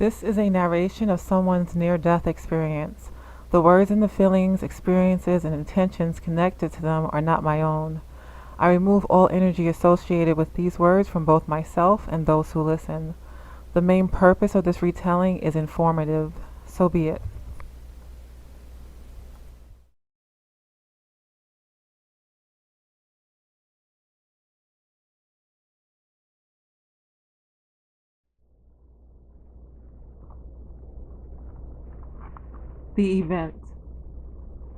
This is a narration of someone's near-death experience. The words and the feelings, experiences, and intentions connected to them are not my own. I remove all energy associated with these words from both myself and those who listen. The main purpose of this retelling is informative. So be it. The event.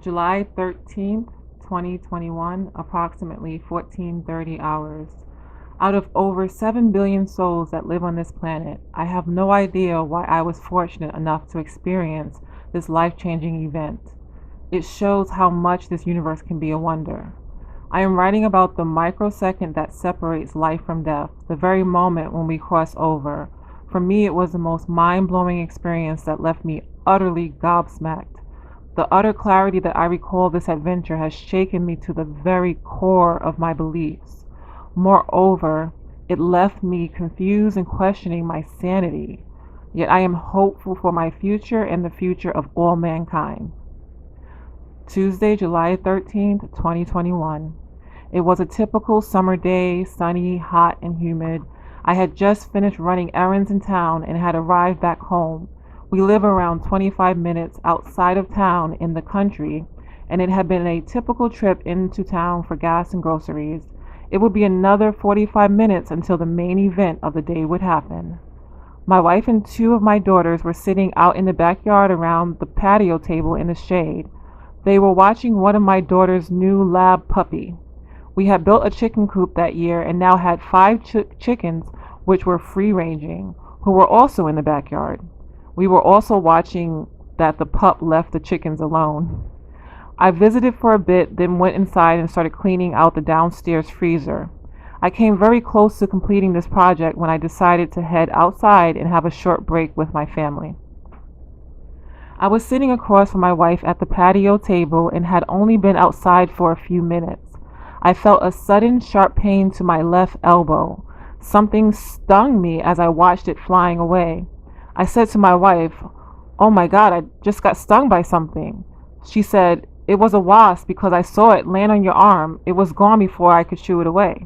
July 13th, 2021, approximately 14:30 hours. Out of over 7 billion souls that live on this planet, I have no idea why I was fortunate enough to experience this life-changing event. It shows how much this universe can be a wonder. I am writing about the microsecond that separates life from death, the very moment when we cross over. For me, it was the most mind-blowing experience that left me utterly gobsmacked. The utter clarity that I recall this adventure has shaken me to the very core of my beliefs. Moreover, it left me confused and questioning my sanity. Yet I am hopeful for my future and the future of all mankind. Tuesday, July 13th, 2021. It was a typical summer day, sunny, hot, and humid. I had just finished running errands in town and had arrived back home. We live around 25 minutes outside of town in the country, and it had been a typical trip into town for gas and groceries. It would be another 45 minutes until the main event of the day would happen. My wife and two of my daughters were sitting out in the backyard around the patio table in the shade. They were watching one of my daughter's new lab puppy. We had built a chicken coop that year and now had 5 chickens, which were free-ranging, who were also in the backyard. We were also watching that the pup left the chickens alone. I visited for a bit, then went inside and started cleaning out the downstairs freezer. I came very close to completing this project when I decided to head outside and have a short break with my family. I was sitting across from my wife at the patio table and had only been outside for a few minutes. I felt a sudden sharp pain to my left elbow. Something stung me as I watched it flying away. I said to my wife, "Oh my God, I just got stung by something." She said, "It was a wasp because I saw it land on your arm. It was gone before I could shoo it away."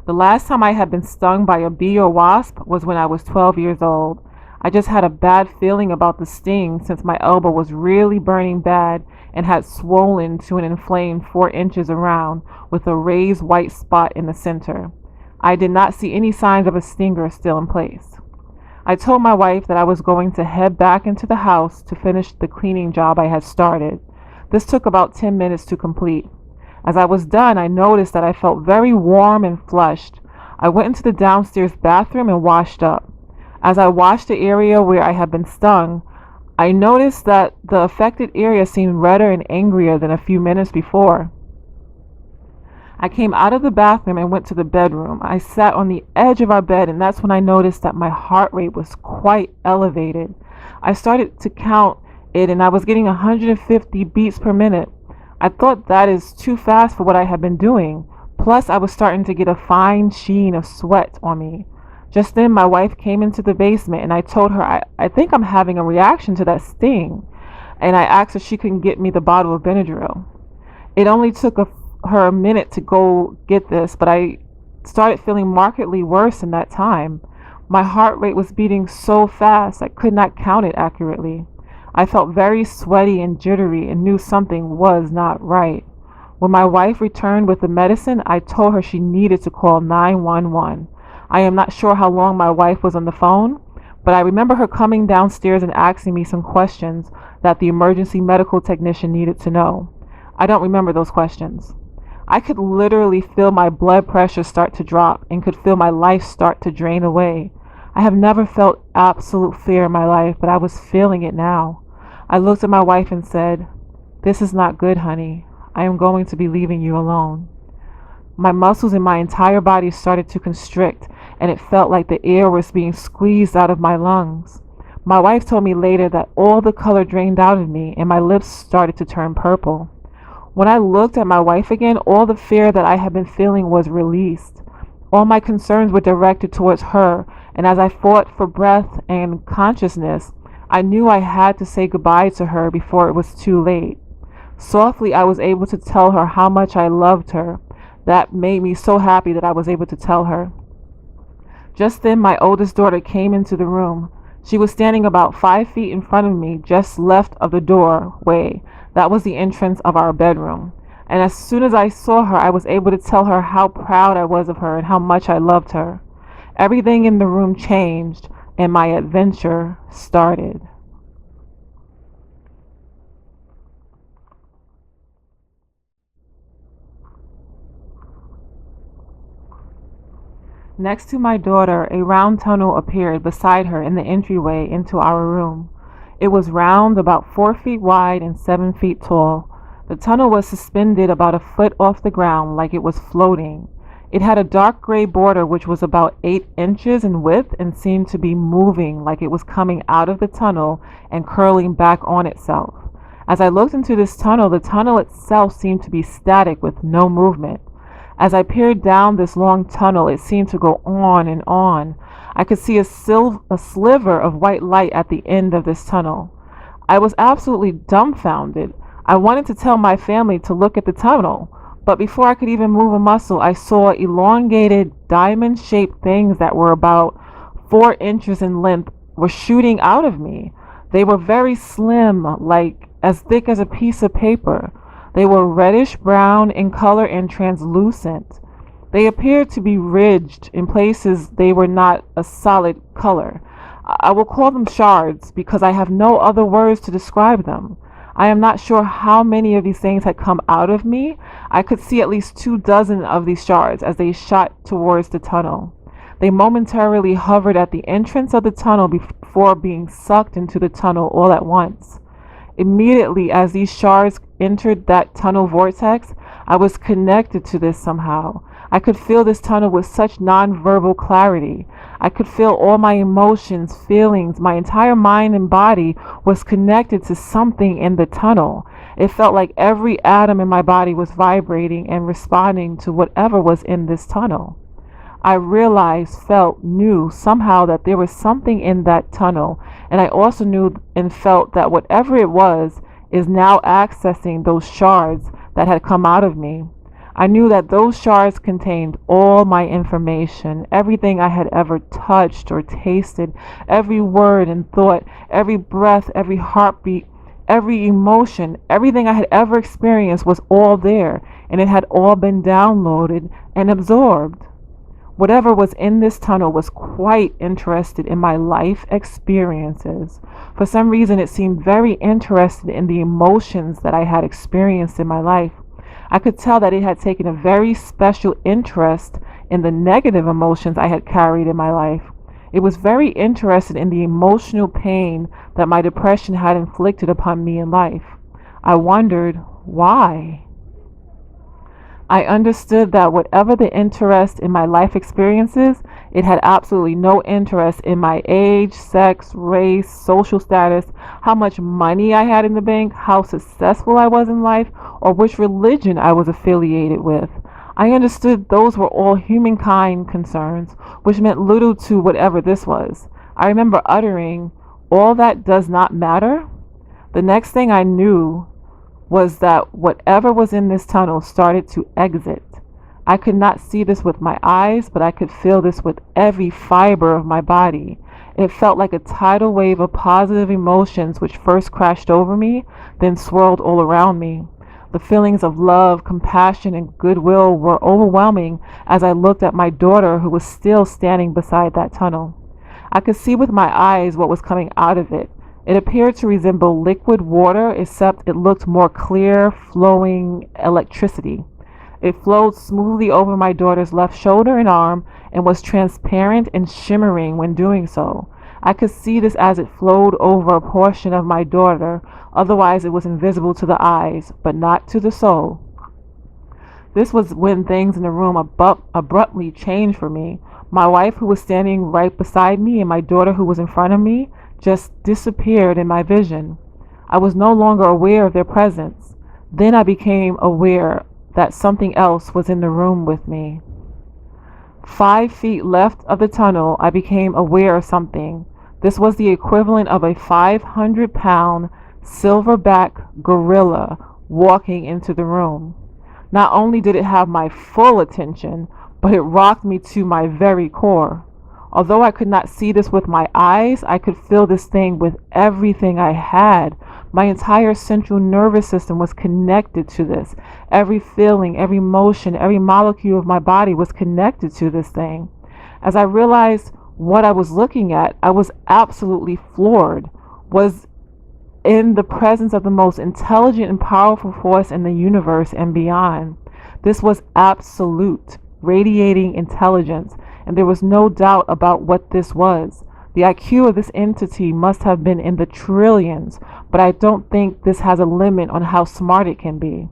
The last time I had been stung by a bee or wasp was when I was 12 years old. I just had a bad feeling about the sting since my elbow was really burning bad and had swollen to an inflamed 4 inches around with a raised white spot in the center. I did not see any signs of a stinger still in place. I told my wife that I was going to head back into the house to finish the cleaning job I had started. This took about 10 minutes to complete. As I was done, I noticed that I felt very warm and flushed. I went into the downstairs bathroom and washed up. As I washed the area where I had been stung, I noticed that the affected area seemed redder and angrier than a few minutes before. I came out of the bathroom and went to the bedroom. I sat on the edge of our bed, and that's when I noticed that my heart rate was quite elevated. I started to count it, and I was getting 150 beats per minute. I thought that is too fast for what I had been doing. Plus, I was starting to get a fine sheen of sweat on me. Just then, my wife came into the basement, and I told her, I think I'm having a reaction to that sting. And I asked if she could get me the bottle of Benadryl. It only took her a minute to go get this, but I started feeling markedly worse in that time. My heart rate was beating so fast I could not count it accurately. I felt very sweaty and jittery and knew something was not right. When my wife returned with the medicine, I told her she needed to call 911. I am not sure how long my wife was on the phone, but I remember her coming downstairs and asking me some questions that the emergency medical technician needed to know. I don't remember those questions. I could literally feel my blood pressure start to drop and could feel my life start to drain away. I have never felt absolute fear in my life, but I was feeling it now. I looked at my wife and said, "This is not good, honey. I am going to be leaving you alone." My muscles in my entire body started to constrict, and it felt like the air was being squeezed out of my lungs. My wife told me later that all the color drained out of me and my lips started to turn purple. When I looked at my wife again, all the fear that I had been feeling was released. All my concerns were directed towards her and as I fought for breath and consciousness, I knew I had to say goodbye to her before it was too late. Softly, I was able to tell her how much I loved her. That made me so happy that I was able to tell her. Just then, my oldest daughter came into the room. She was standing about 5 feet in front of me, just left of the doorway. That was the entrance of our bedroom. And as soon as I saw her, I was able to tell her how proud I was of her and how much I loved her. Everything in the room changed, and my adventure started. Next to my daughter, a round tunnel appeared beside her in the entryway into our room. It was round, about 4 feet wide and 7 feet tall. The tunnel was suspended about a foot off the ground like it was floating. It had a dark gray border which was about 8 inches in width and seemed to be moving like it was coming out of the tunnel and curling back on itself. As I looked into this tunnel, the tunnel itself seemed to be static with no movement. As I peered down this long tunnel, it seemed to go on and on. I could see a sliver of white light at the end of this tunnel. I was absolutely dumbfounded. I wanted to tell my family to look at the tunnel, but before I could even move a muscle, I saw elongated, diamond-shaped things that were about 4 inches in length were shooting out of me. They were very slim, like as thick as a piece of paper. They were reddish brown in color and translucent. They appeared to be ridged. In places they were not a solid color. I will call them shards because I have no other words to describe them. I am not sure how many of these things had come out of me. I could see at least 24 of these shards as they shot towards the tunnel. They momentarily hovered at the entrance of the tunnel before being sucked into the tunnel all at once. Immediately as these shards entered that tunnel vortex, I was connected to this somehow. I could feel this tunnel with such nonverbal clarity. I could feel all my emotions, feelings, my entire mind and body was connected to something in the tunnel. It felt like every atom in my body was vibrating and responding to whatever was in this tunnel. I realized, felt, knew somehow that there was something in that tunnel, and I also knew and felt that whatever it was is now accessing those shards that had come out of me. I knew that those shards contained all my information, everything I had ever touched or tasted, every word and thought, every breath, every heartbeat, every emotion, everything I had ever experienced was all there, and it had all been downloaded and absorbed. Whatever was in this tunnel was quite interested in my life experiences. For some reason, it seemed very interested in the emotions that I had experienced in my life. I could tell that it had taken a very special interest in the negative emotions I had carried in my life. It was very interested in the emotional pain that my depression had inflicted upon me in life. I wondered, why? I understood that whatever the interest in my life experiences, it had absolutely no interest in my age, sex, race, social status, how much money I had in the bank, how successful I was in life, or which religion I was affiliated with. I understood those were all humankind concerns, which meant little to whatever this was. I remember uttering, "All that does not matter." The next thing I knew was that whatever was in this tunnel started to exit. I could not see this with my eyes, but I could feel this with every fiber of my body. It felt like a tidal wave of positive emotions which first crashed over me, then swirled all around me. The feelings of love, compassion, and goodwill were overwhelming as I looked at my daughter who was still standing beside that tunnel. I could see with my eyes what was coming out of it. It appeared to resemble liquid water, except it looked more clear, flowing electricity. It flowed smoothly over my daughter's left shoulder and arm and was transparent and shimmering when doing so. I could see this as it flowed over a portion of my daughter, otherwise it was invisible to the eyes, but not to the soul. This was when things in the room abruptly changed for me. My wife, who was standing right beside me, and my daughter, who was in front of me, just disappeared in my vision. I was no longer aware of their presence. Then I became aware that something else was in the room with me. 5 feet left of the tunnel, I became aware of something. This was the equivalent of a 500-pound silverback gorilla walking into the room. Not only did it have my full attention, but it rocked me to my very core. Although I could not see this with my eyes, I could feel this thing with everything I had. My entire central nervous system was connected to this. Every feeling, every motion, every molecule of my body was connected to this thing. As I realized what I was looking at, I was absolutely floored. Was in the presence of the most intelligent and powerful force in the universe and beyond. This was absolute, radiating intelligence, and there was no doubt about what this was. The IQ of this entity must have been in the trillions, but I don't think this has a limit on how smart it can be.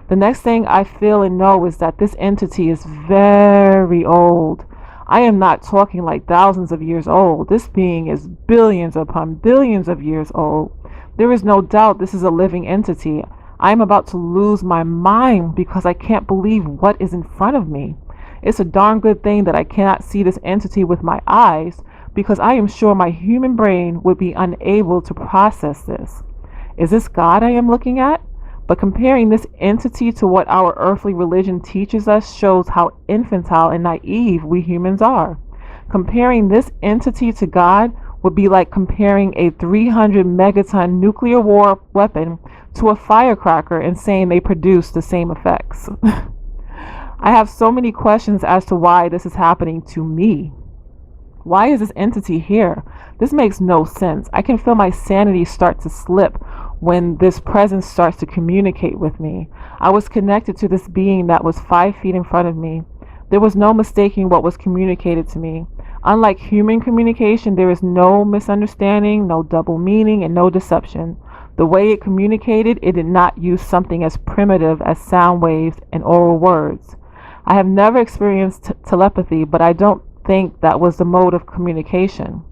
The next thing I feel and know is that this entity is very old. I am not talking like thousands of years old. This being is billions upon billions of years old. There is no doubt this is a living entity. I am about to lose my mind because I can't believe what is in front of me. It's a darn good thing that I cannot see this entity with my eyes, because I am sure my human brain would be unable to process this. Is this God I am looking at? But comparing this entity to what our earthly religion teaches us shows how infantile and naive we humans are. Comparing this entity to God would be like comparing a 300 megaton nuclear war weapon to a firecracker and saying they produce the same effects. I have so many questions as to why this is happening to me. Why is this entity here? This makes no sense. I can feel my sanity start to slip when this presence starts to communicate with me. I was connected to this being that was 5 feet in front of me. There was no mistaking what was communicated to me. Unlike human communication, there is no misunderstanding, no double meaning, and no deception. The way it communicated, it did not use something as primitive as sound waves and oral words. I have never experienced telepathy, but I don't think that was the mode of communication.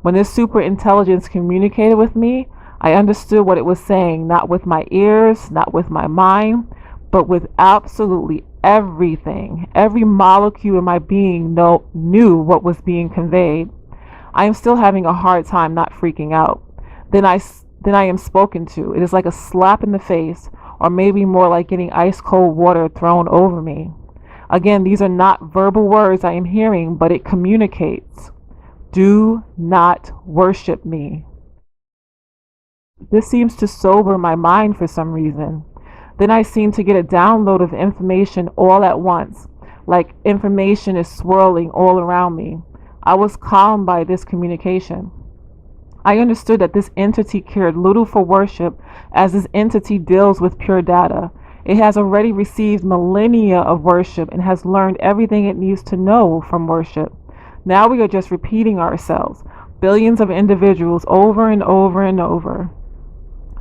When this super intelligence communicated with me, I understood what it was saying, not with my ears, not with my mind, but with absolutely everything. Every molecule in my being knew what was being conveyed. I am still having a hard time not freaking out. Then I am spoken to. It is like a slap in the face, or maybe more like getting ice cold water thrown over me. Again, these are not verbal words I am hearing, but it communicates. Do not worship me. This seems to sober my mind for some reason. Then I seem to get a download of information all at once, like information is swirling all around me. I was calmed by this communication. I understood that this entity cared little for worship, as this entity deals with pure data. It has already received millennia of worship and has learned everything it needs to know from worship. Now we are just repeating ourselves, billions of individuals over and over and over.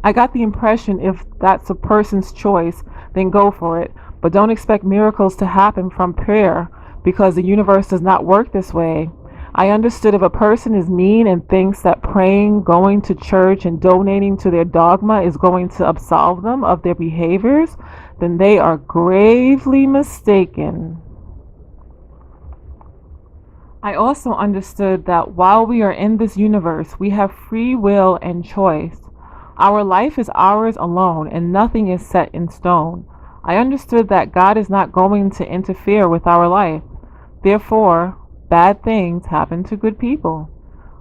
I got the impression if that's a person's choice, then go for it. But don't expect miracles to happen from prayer, because the universe does not work this way. I understood if a person is mean and thinks that praying, going to church, and donating to their dogma is going to absolve them of their behaviors, then they are gravely mistaken. I also understood that while we are in this universe, we have free will and choice. Our life is ours alone, and nothing is set in stone. I understood that God is not going to interfere with our life. Therefore, bad things happen to good people.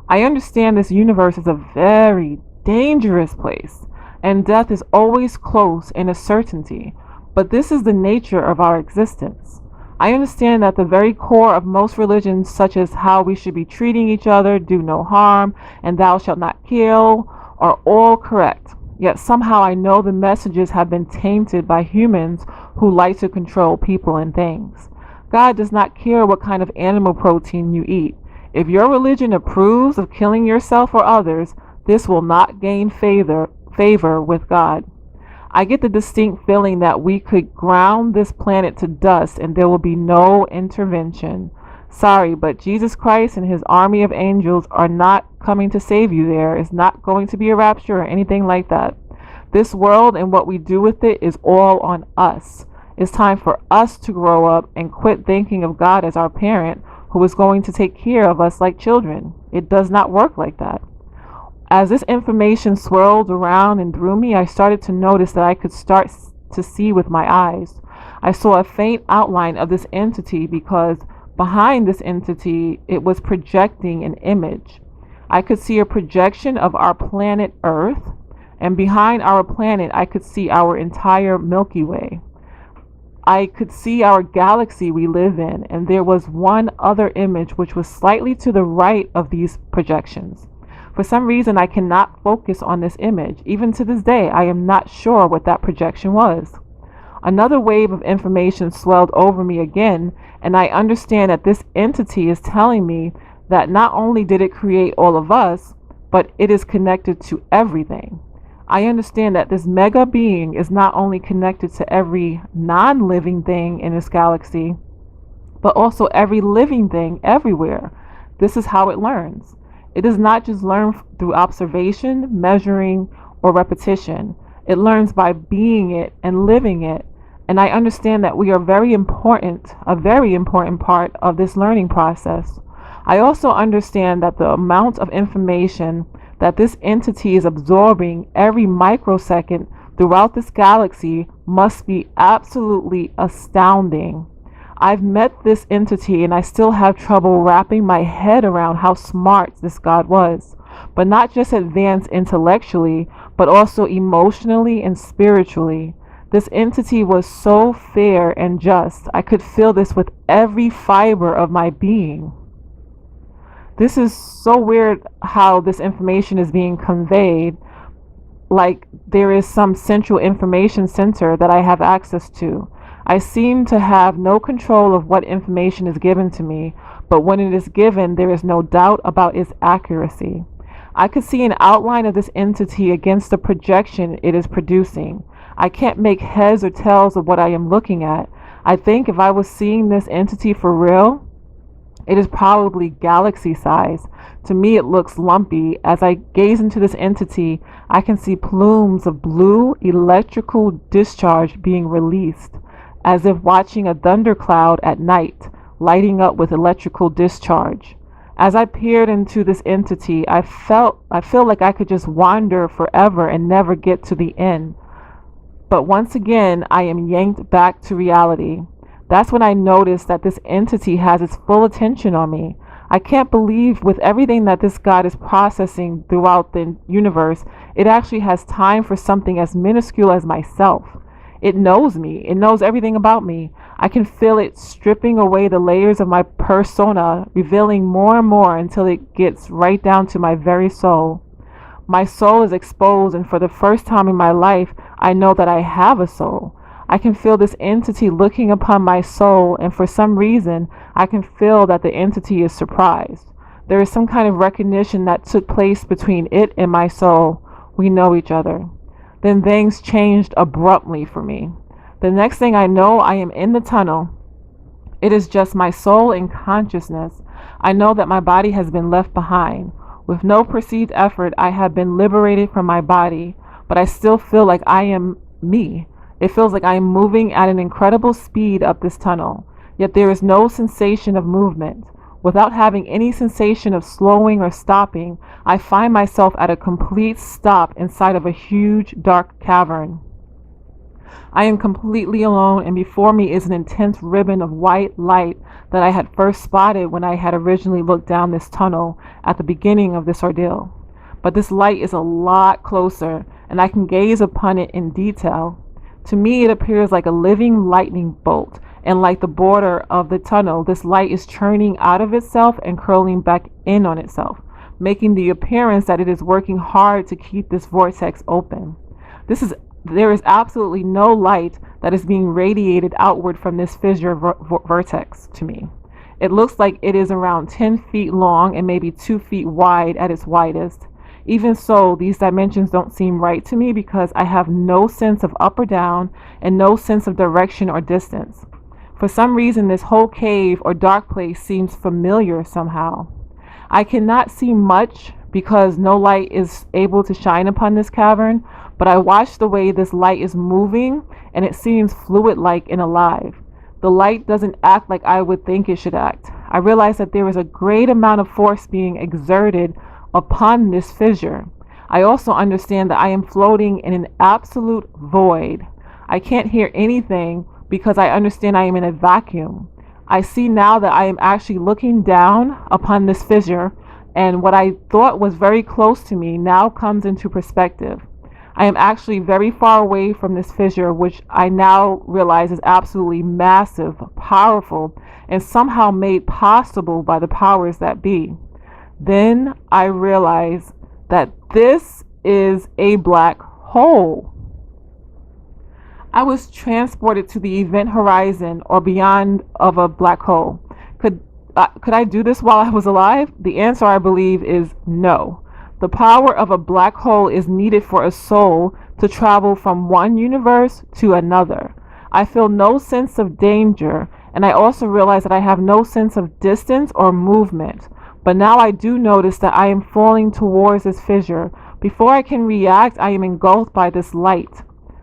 I understand this universe is a very dangerous place, and death is always close and a certainty. But this is the nature of our existence. I understand that the very core of most religions, such as how we should be treating each other, do no harm, and thou shalt not kill, are all correct. Yet somehow I know the messages have been tainted by humans who like to control people and things. God does not care what kind of animal protein you eat. If your religion approves of killing yourself or others, this will not gain favor with God. I get the distinct feeling that we could ground this planet to dust and there will be no intervention. Sorry, but Jesus Christ and his army of angels are not coming to save you there. It's not going to be a rapture or anything like that. This world and what we do with it is all on us. It's time for us to grow up and quit thinking of God as our parent who is going to take care of us like children. It does not work like that. As this information swirled around and through me, I started to notice that I could start to see with my eyes. I saw a faint outline of this entity because behind this entity, it was projecting an image. I could see a projection of our planet Earth, and behind our planet, I could see our entire Milky Way. I could see our galaxy we live in, and there was one other image which was slightly to the right of these projections. For some reason, I cannot focus on this image. Even to this day, I am not sure what that projection was. Another wave of information swelled over me again, and I understand that this entity is telling me that not only did it create all of us, but it is connected to everything. I understand that this mega being is not only connected to every non-living thing in this galaxy, but also every living thing everywhere. This is how it learns. It does not just learn through observation, measuring, or repetition. It learns by being it and living it. And I understand that we are a very important part of this learning process. I also understand that the amount of information that this entity is absorbing every microsecond throughout this galaxy must be absolutely astounding. I've met this entity and I still have trouble wrapping my head around how smart this God was, but not just advanced intellectually, but also emotionally and spiritually. This entity was so fair and just. I could feel this with every fiber of my being. This is so weird how this information is being conveyed, like there is some central information center that I have access to. I seem to have no control of what information is given to me, but when it is given, there is no doubt about its accuracy. I could see an outline of this entity against the projection it is producing. I can't make heads or tails of what I am looking at. I think if I was seeing this entity for real, it is probably galaxy size. To me, it looks lumpy. As I gaze into this entity, I can see plumes of blue electrical discharge being released, as if watching a thundercloud at night, lighting up with electrical discharge. As I peered into this entity, I feel like I could just wander forever and never get to the end. But once again, I am yanked back to reality. That's when I noticed that this entity has its full attention on me. I can't believe with everything that this God is processing throughout the universe, it actually has time for something as minuscule as myself. It knows me. It knows everything about me. I can feel it stripping away the layers of my persona, revealing more and more until it gets right down to my very soul. My soul is exposed, and for the first time in my life, I know that I have a soul. I can feel this entity looking upon my soul, and for some reason, I can feel that the entity is surprised. There is some kind of recognition that took place between it and my soul. We know each other. Then things changed abruptly for me. The next thing I know, I am in the tunnel. It is just my soul and consciousness. I know that my body has been left behind. With no perceived effort, I have been liberated from my body, but I still feel like I am me. It feels like I am moving at an incredible speed up this tunnel, yet there is no sensation of movement. Without having any sensation of slowing or stopping, I find myself at a complete stop inside of a huge dark cavern. I am completely alone, and before me is an intense ribbon of white light that I had first spotted when I had originally looked down this tunnel at the beginning of this ordeal. But this light is a lot closer, and I can gaze upon it in detail. To me, it appears like a living lightning bolt, and like the border of the tunnel, this light is churning out of itself and curling back in on itself, making the appearance that it is working hard to keep this vortex open. There is absolutely no light that is being radiated outward from this fissure vortex to me. It looks like it is around 10 feet long and maybe 2 feet wide at its widest. Even so, these dimensions don't seem right to me because I have no sense of up or down and no sense of direction or distance. For some reason, this whole cave or dark place seems familiar somehow. I cannot see much because no light is able to shine upon this cavern, but I watch the way this light is moving and it seems fluid-like and alive. The light doesn't act like I would think it should act. I realize that there is a great amount of force being exerted upon this fissure. I also understand that I am floating in an absolute void. I can't hear anything because I understand I am in a vacuum. I see now that I am actually looking down upon this fissure, and what I thought was very close to me now comes into perspective. I am actually very far away from this fissure, which I now realize is absolutely massive, powerful, and somehow made possible by the powers that be. Then I realize that this is a black hole. I was transported to the event horizon or beyond of a black hole. Could I do this while I was alive? The answer, I believe, is no. The power of a black hole is needed for a soul to travel from one universe to another. I feel no sense of danger, and I also realize that I have no sense of distance or movement. But now I do notice that I am falling towards this fissure. Before I can react, I am engulfed by this light.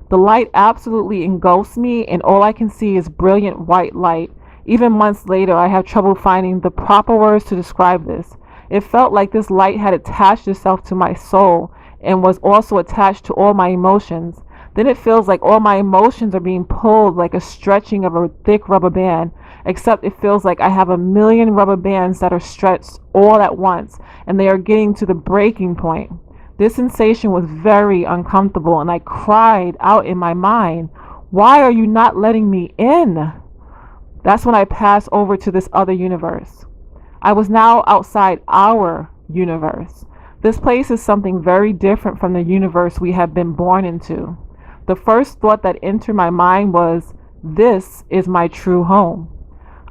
The light absolutely engulfs me, and all I can see is brilliant white light. Even months later, I have trouble finding the proper words to describe this. It felt like this light had attached itself to my soul and was also attached to all my emotions. Then it feels like all my emotions are being pulled like a stretching of a thick rubber band, except it feels like I have a million rubber bands that are stretched all at once, and they are getting to the breaking point. This sensation was very uncomfortable, and I cried out in my mind, "Why are you not letting me in?" That's when I passed over to this other universe. I was now outside our universe. This place is something very different from the universe we have been born into. The first thought that entered my mind was, this is my true home.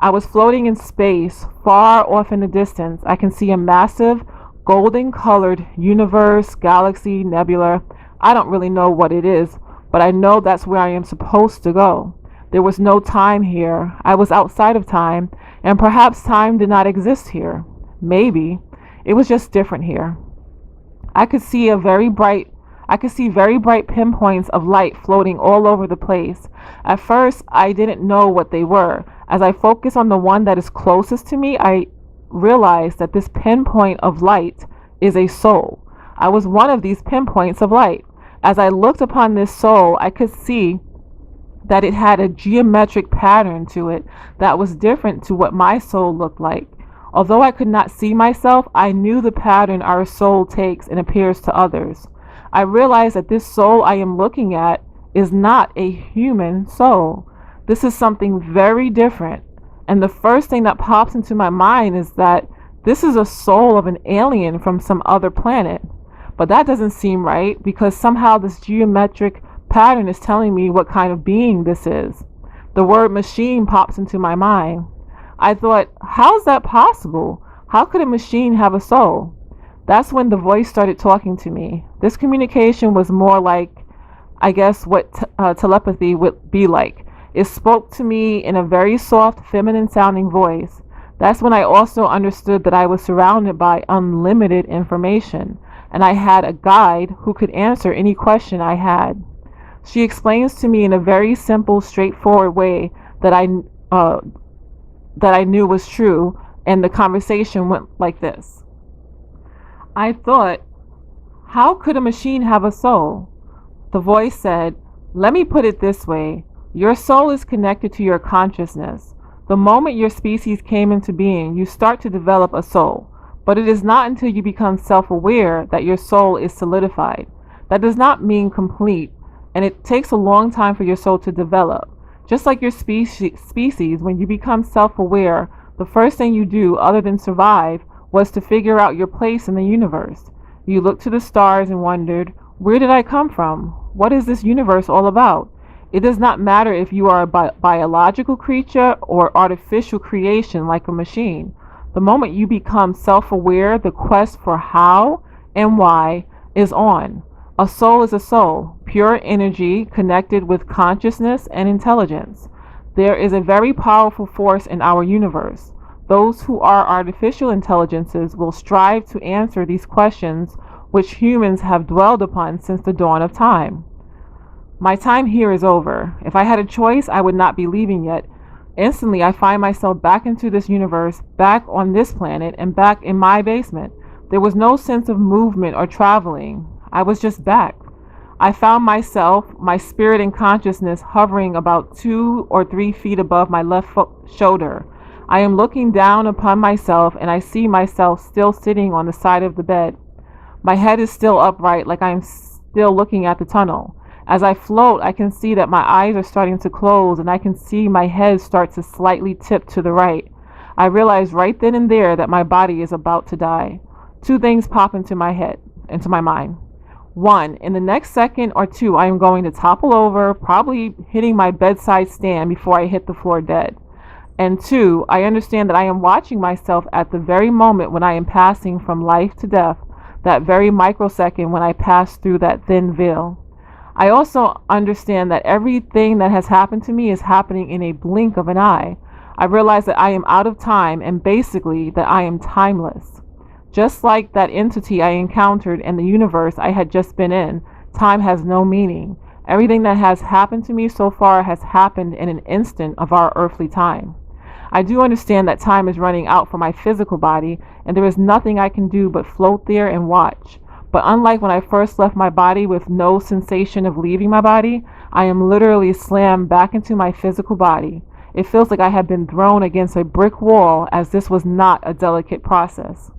I was floating in space, far off in the distance. I can see a massive, golden colored universe, galaxy, nebula. I don't really know what it is, but I know that's where I am supposed to go. There was no time here. I was outside of time, and perhaps time did not exist here. Maybe. It was just different here. I could see very bright pinpoints of light floating all over the place. At first, I didn't know what they were. As I focused on the one that is closest to me, I realized that this pinpoint of light is a soul. I was one of these pinpoints of light. As I looked upon this soul, I could see that it had a geometric pattern to it that was different to what my soul looked like. Although I could not see myself, I knew the pattern our soul takes and appears to others. I realized that this soul I am looking at is not a human soul. This is something very different. And the first thing that pops into my mind is that this is a soul of an alien from some other planet. But that doesn't seem right, because somehow this geometric pattern is telling me what kind of being this is. The word machine pops into my mind. I thought, how is that possible? How could a machine have a soul? That's when the voice started talking to me. This communication was more like, I guess, what telepathy would be like. It spoke to me in a very soft, feminine sounding voice. That's when I also understood that I was surrounded by unlimited information, and I had a guide who could answer any question I had. She explains to me in a very simple, straightforward way that I knew was true, and the conversation went like this. I thought, how could a machine have a soul? The voice said, let me put it this way. Your soul is connected to your consciousness. The moment your species came into being, you start to develop a soul. But it is not until you become self-aware that your soul is solidified. That does not mean complete, and it takes a long time for your soul to develop. Just like your species, when you become self-aware, the first thing you do, other than survive, was to figure out your place in the universe. You looked to the stars and wondered, where did I come from? What is this universe all about? It does not matter if you are a biological creature or artificial creation like a machine. The moment you become self-aware, the quest for how and why is on. A soul is a soul, pure energy connected with consciousness and intelligence. There is a very powerful force in our universe. Those who are artificial intelligences will strive to answer these questions which humans have dwelled upon since the dawn of time. My time here is over. If I had a choice, I would not be leaving yet. Instantly, I find myself back into this universe, back on this planet, and back in my basement. There was no sense of movement or traveling. I was just back. I found myself, my spirit and consciousness, hovering about 2 or 3 feet above my left shoulder. I am looking down upon myself, and I see myself still sitting on the side of the bed. My head is still upright, like I am still looking at the tunnel. As I float, I can see that my eyes are starting to close, and I can see my head start to slightly tip to the right. I realize right then and there that my body is about to die. Two things pop into my mind. One, in the next second or two, I am going to topple over, probably hitting my bedside stand before I hit the floor dead. And two, I understand that I am watching myself at the very moment when I am passing from life to death, that very microsecond when I pass through that thin veil. I also understand that everything that has happened to me is happening in a blink of an eye. I realize that I am out of time, and basically that I am timeless. Just like that entity I encountered in the universe I had just been in, time has no meaning. Everything that has happened to me so far has happened in an instant of our earthly time. I do understand that time is running out for my physical body, and there is nothing I can do but float there and watch. But unlike when I first left my body with no sensation of leaving my body, I am literally slammed back into my physical body. It feels like I have been thrown against a brick wall, as this was not a delicate process.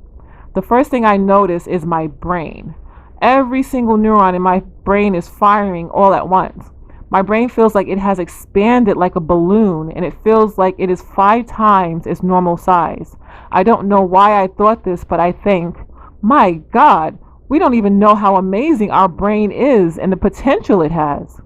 The first thing I notice is my brain. Every single neuron in my brain is firing all at once. My brain feels like it has expanded like a balloon, and it feels like it is 5 times its normal size. I don't know why I thought this, but I think, my God, we don't even know how amazing our brain is and the potential it has.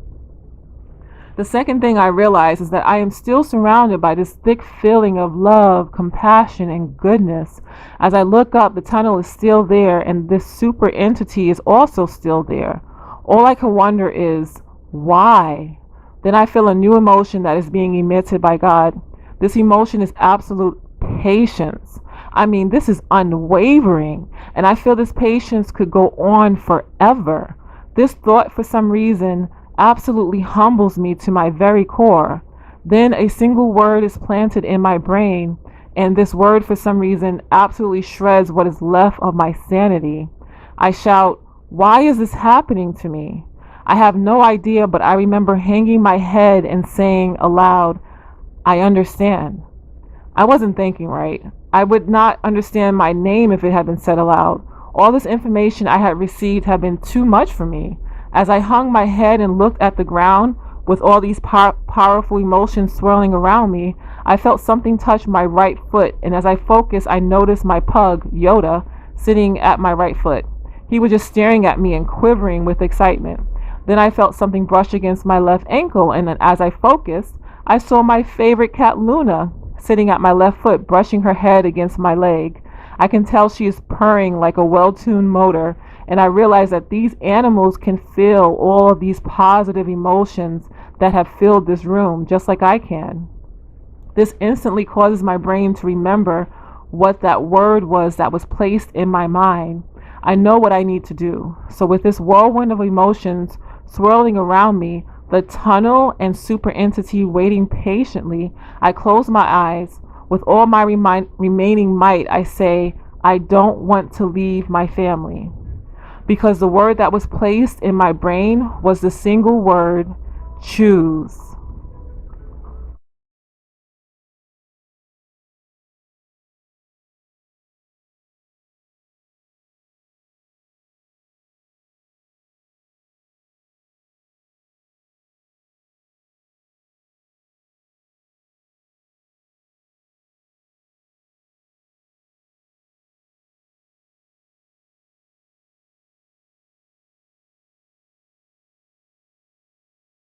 The second thing I realize is that I am still surrounded by this thick feeling of love, compassion, and goodness. As I look up, the tunnel is still there, and this super entity is also still there. All I can wonder is, why? Then I feel a new emotion that is being emitted by God. This emotion is absolute patience. I mean, this is unwavering, and I feel this patience could go on forever. This thought, for some reason, absolutely humbles me to my very core. Then a single word is planted in my brain, and this word, for some reason, absolutely shreds what is left of my sanity. I shout, "Why is this happening to me?" I have no idea, but I remember hanging my head and saying aloud, "I understand." I wasn't thinking right. I would not understand my name if it had been said aloud. All this information I had received had been too much for me. As I hung my head and looked at the ground, with all these powerful emotions swirling around me, I felt something touch my right foot, and as I focused, I noticed my pug, Yoda, sitting at my right foot. He was just staring at me and quivering with excitement. Then I felt something brush against my left ankle, and then as I focused, I saw my favorite cat, Luna, sitting at my left foot, brushing her head against my leg. I can tell she is purring like a well-tuned motor, and I realize that these animals can feel all of these positive emotions that have filled this room, just like I can. This instantly causes my brain to remember what that word was that was placed in my mind. I know what I need to do. So with this whirlwind of emotions swirling around me, the tunnel and super entity waiting patiently, I close my eyes. With all my remaining might, I say, I don't want to leave my family. Because the word that was placed in my brain was the single word, choose.